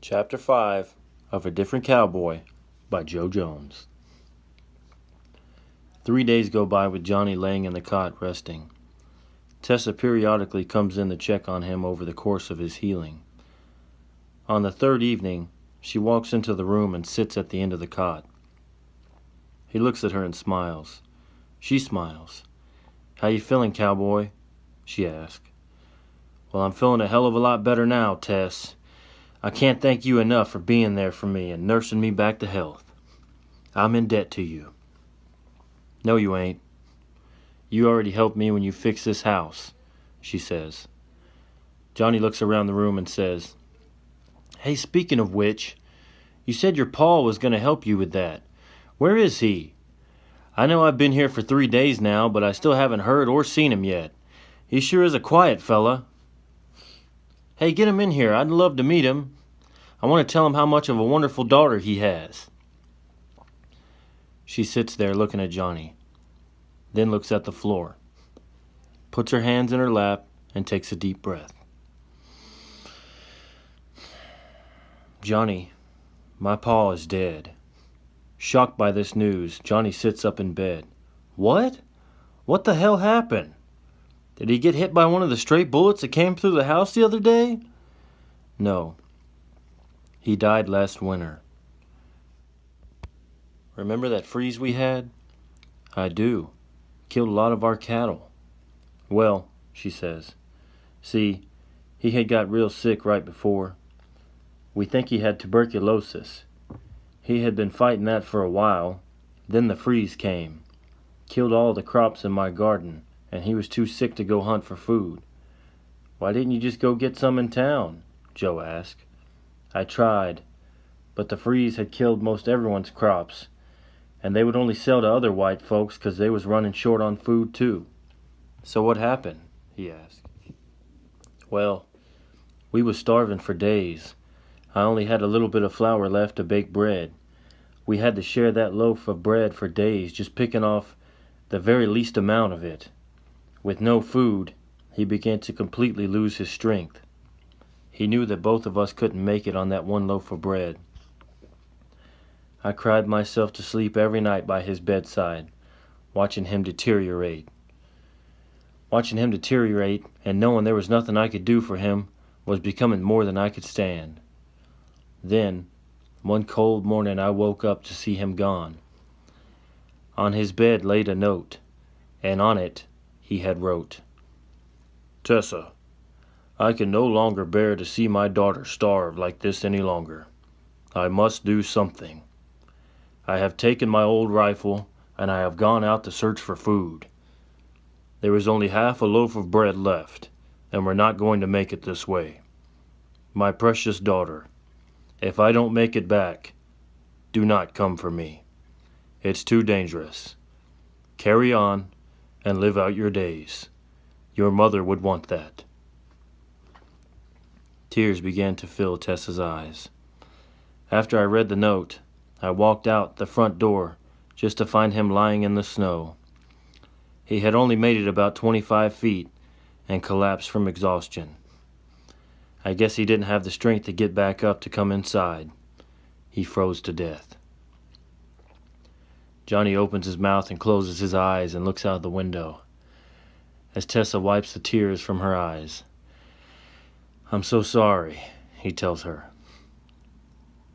Chapter 5 of A Different Cowboy by Joe Jones. 3 days go by with Johnny laying in the cot resting. Tessa periodically comes in to check on him over the course of his healing. On the third evening, she walks into the room and sits at the end of the cot. He looks at her and smiles. She smiles. "How you feeling, cowboy?" she asks. "Well, I'm feeling a hell of a lot better now, Tess. I can't thank you enough for being there for me and nursing me back to health. I'm in debt to you." "No, you ain't. You already helped me when you fixed this house," she says. Johnny looks around the room and says, "Hey, speaking of which, you said your pa was going to help you with that. Where is he? I know I've been here for 3 days now, but I still haven't heard or seen him yet. He sure is a quiet fella." "Hey, get him in here. I'd love to meet him. I want to tell him how much of a wonderful daughter he has." She sits there looking at Johnny, then looks at the floor, puts her hands in her lap, and takes a deep breath. "Johnny, my pa is dead." Shocked by this news, Johnny sits up in bed. "What? What the hell happened? Did he get hit by one of the stray bullets that came through the house the other day?" "No. He died last winter." "Remember that freeze we had?" "I do. Killed a lot of our cattle." "Well," she says, "see, he had got real sick right before. We think he had tuberculosis. He had been fighting that for a while. Then the freeze came. Killed all the crops in my garden, and he was too sick to go hunt for food." "Why didn't you just go get some in town?" Joe asked. "I tried, but the freeze had killed most everyone's crops, and they would only sell to other white folks 'cause they was running short on food too." "So what happened?" he asked. "Well, we was starving for days. I only had a little bit of flour left to bake bread. We had to share that loaf of bread for days, just picking off the very least amount of it. With no food, he began to completely lose his strength. He knew that both of us couldn't make it on that one loaf of bread. I cried myself to sleep every night by his bedside, watching him deteriorate. Watching him deteriorate and knowing there was nothing I could do for him was becoming more than I could stand. Then, one cold morning I woke up to see him gone. On his bed laid a note, and on it he had wrote, "Tessa, I can no longer bear to see my daughter starve like this any longer. I must do something. I have taken my old rifle, and I have gone out to search for food. There is only half a loaf of bread left, and we're not going to make it this way. My precious daughter, if I don't make it back, do not come for me. It's too dangerous. Carry on and live out your days. Your mother would want that." Tears began to fill Tessa's eyes. After I read the note, I walked out the front door just to find him lying in the snow. He had only made it about 25 feet and collapsed from exhaustion. I guess he didn't have the strength to get back up to come inside. He froze to death. Johnny opens his mouth and closes his eyes and looks out the window as Tessa wipes the tears from her eyes. "I'm so sorry," he tells her.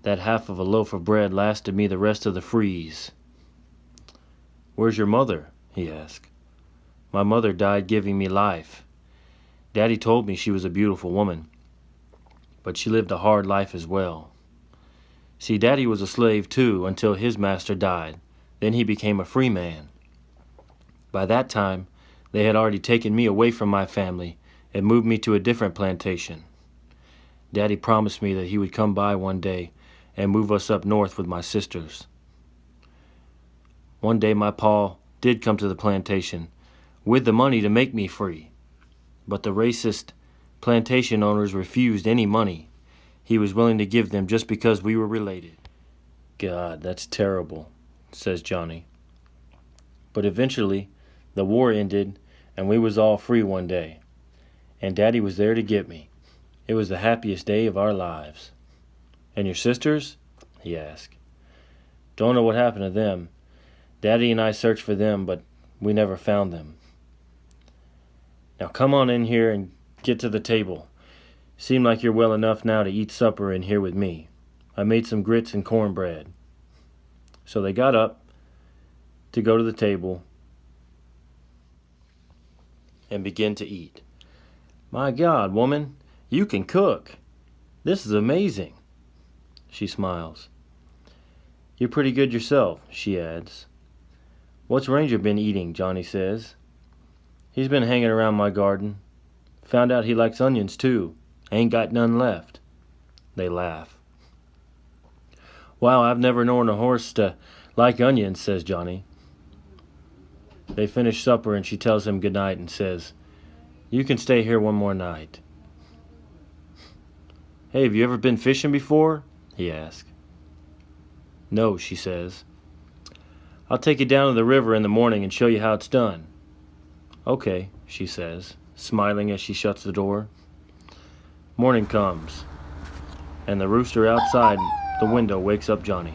"That half of a loaf of bread lasted me the rest of the freeze." "Where's your mother?" he asked. "My mother died giving me life. Daddy told me she was a beautiful woman, but she lived a hard life as well. See, Daddy was a slave too until his master died. Then he became a free man. By that time, they had already taken me away from my family and moved me to a different plantation. Daddy promised me that he would come by one day and move us up north with my sisters. One day my pa did come to the plantation with the money to make me free, but the racist plantation owners refused any money he was willing to give them just because we were related." "God, that's terrible," says Johnny. "But eventually, the war ended and we was all free one day, and Daddy was there to get me. It was the happiest day of our lives." And your sisters? He asked. Don't know what happened to them. Daddy and I searched for them, but we never found them. Now come on in here and get to the table. Seem like you're well enough now to eat supper in here with me. I made some grits and cornbread. So they got up to go to the table and begin to eat. My God, woman, you can cook. This is amazing. She smiles. You're pretty good yourself, she adds. What's Ranger been eating? Johnny says. He's been hanging around my garden. Found out he likes onions too. Ain't got none left. They laugh. Wow, I've never known a horse to like onions, says Johnny. They finish supper and she tells him goodnight and says, You can stay here one more night. Hey, have you ever been fishing before? He asks. No, she says. I'll take you down to the river in the morning and show you how it's done. Okay, she says, smiling as she shuts the door. Morning comes, and the rooster outside the window wakes up Johnny.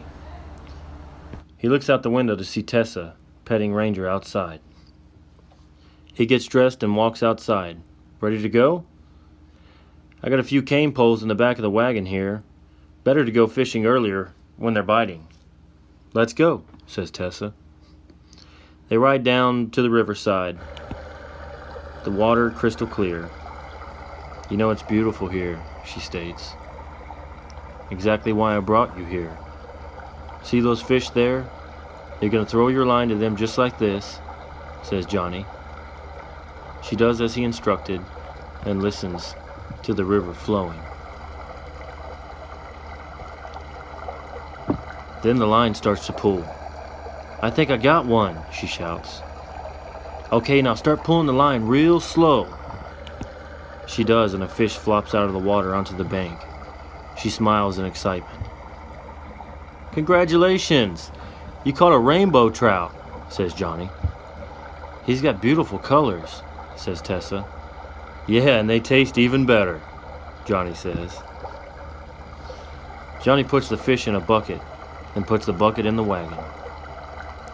He looks out the window to see Tessa petting Ranger outside. He gets dressed and walks outside. Ready to go? I got a few cane poles in the back of the wagon here. Better to go fishing earlier when they're biting. Let's go, says Tessa. They ride down to the riverside. The water crystal clear. You know it's beautiful here, she states. Exactly why I brought you here. See those fish there? You're going to throw your line to them just like this, says Johnny. She does as he instructed and listens to the river flowing. Then the line starts to pull. I think I got one, she shouts. Okay, now start pulling the line real slow. She does, and a fish flops out of the water onto the bank. She smiles in excitement. Congratulations! You caught a rainbow trout, says Johnny. He's got beautiful colors, says Tessa. Yeah, and they taste even better, Johnny says. Johnny puts the fish in a bucket and puts the bucket in the wagon.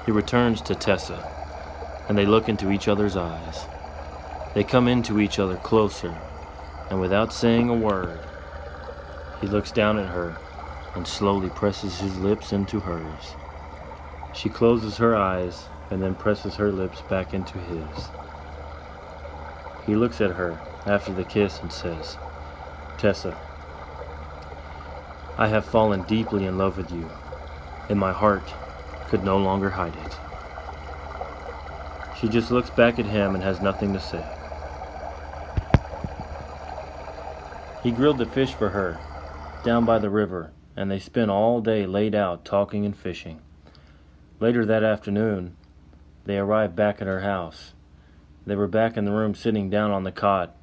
He returns to Tessa, and they look into each other's eyes. They come into each other closer, and without saying a word, he looks down at her and slowly presses his lips into hers. She closes her eyes and then presses her lips back into his. He looks at her after the kiss and says, Tessa, I have fallen deeply in love with you, and my heart could no longer hide it. She just looks back at him and has nothing to say. He grilled the fish for her down by the river, and they spent all day laid out talking and fishing. Later that afternoon, they arrived back at her house. They were back in the room sitting down on the cot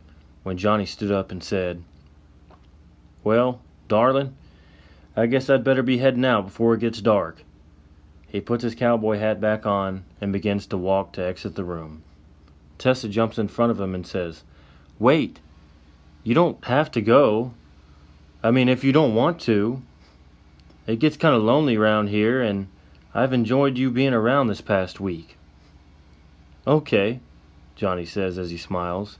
when Johnny stood up and said, Well, darling, I guess I'd better be heading out before it gets dark. He puts his cowboy hat back on and begins to walk to exit the room. Tessa jumps in front of him and says, Wait, you don't have to go. I mean, if you don't want to. It gets kind of lonely around here, and I've enjoyed you being around this past week. Okay, Johnny says as he smiles.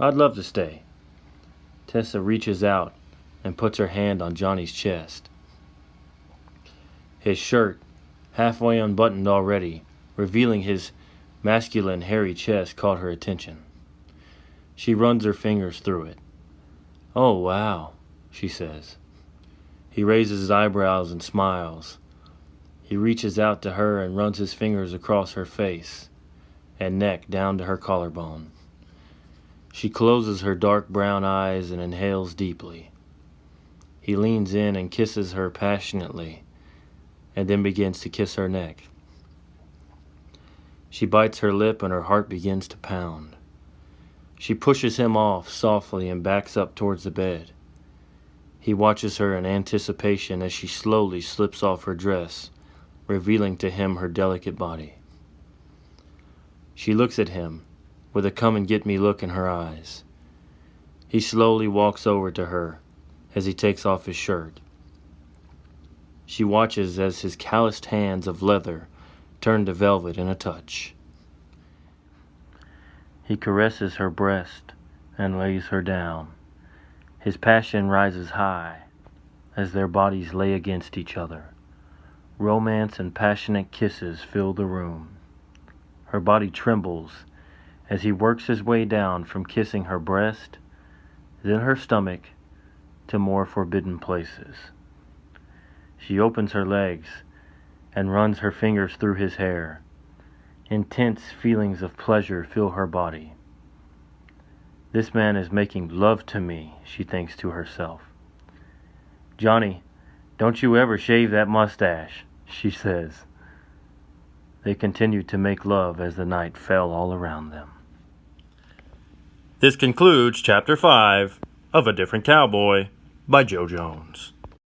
I'd love to stay. Tessa reaches out and puts her hand on Johnny's chest. His shirt, halfway unbuttoned already, revealing his masculine, hairy chest, caught her attention. She runs her fingers through it. Oh, wow, she says. He raises his eyebrows and smiles. He reaches out to her and runs his fingers across her face and neck down to her collarbone. She closes her dark brown eyes and inhales deeply. He leans in and kisses her passionately, and then begins to kiss her neck. She bites her lip and her heart begins to pound. She pushes him off softly and backs up towards the bed. He watches her in anticipation as she slowly slips off her dress, revealing to him her delicate body. She looks at him with a come-and-get-me look in her eyes. He slowly walks over to her as he takes off his shirt. She watches as his calloused hands of leather turn to velvet in a touch. He caresses her breast and lays her down. His passion rises high as their bodies lay against each other. Romance and passionate kisses fill the room. Her body trembles as he works his way down from kissing her breast, then her stomach, to more forbidden places. She opens her legs and runs her fingers through his hair. Intense feelings of pleasure fill her body. This man is making love to me, she thinks to herself. Johnny, don't you ever shave that mustache, she says. They continued to make love as the night fell all around them. This concludes Chapter 5 of A Different Cowboy by Joe Jones.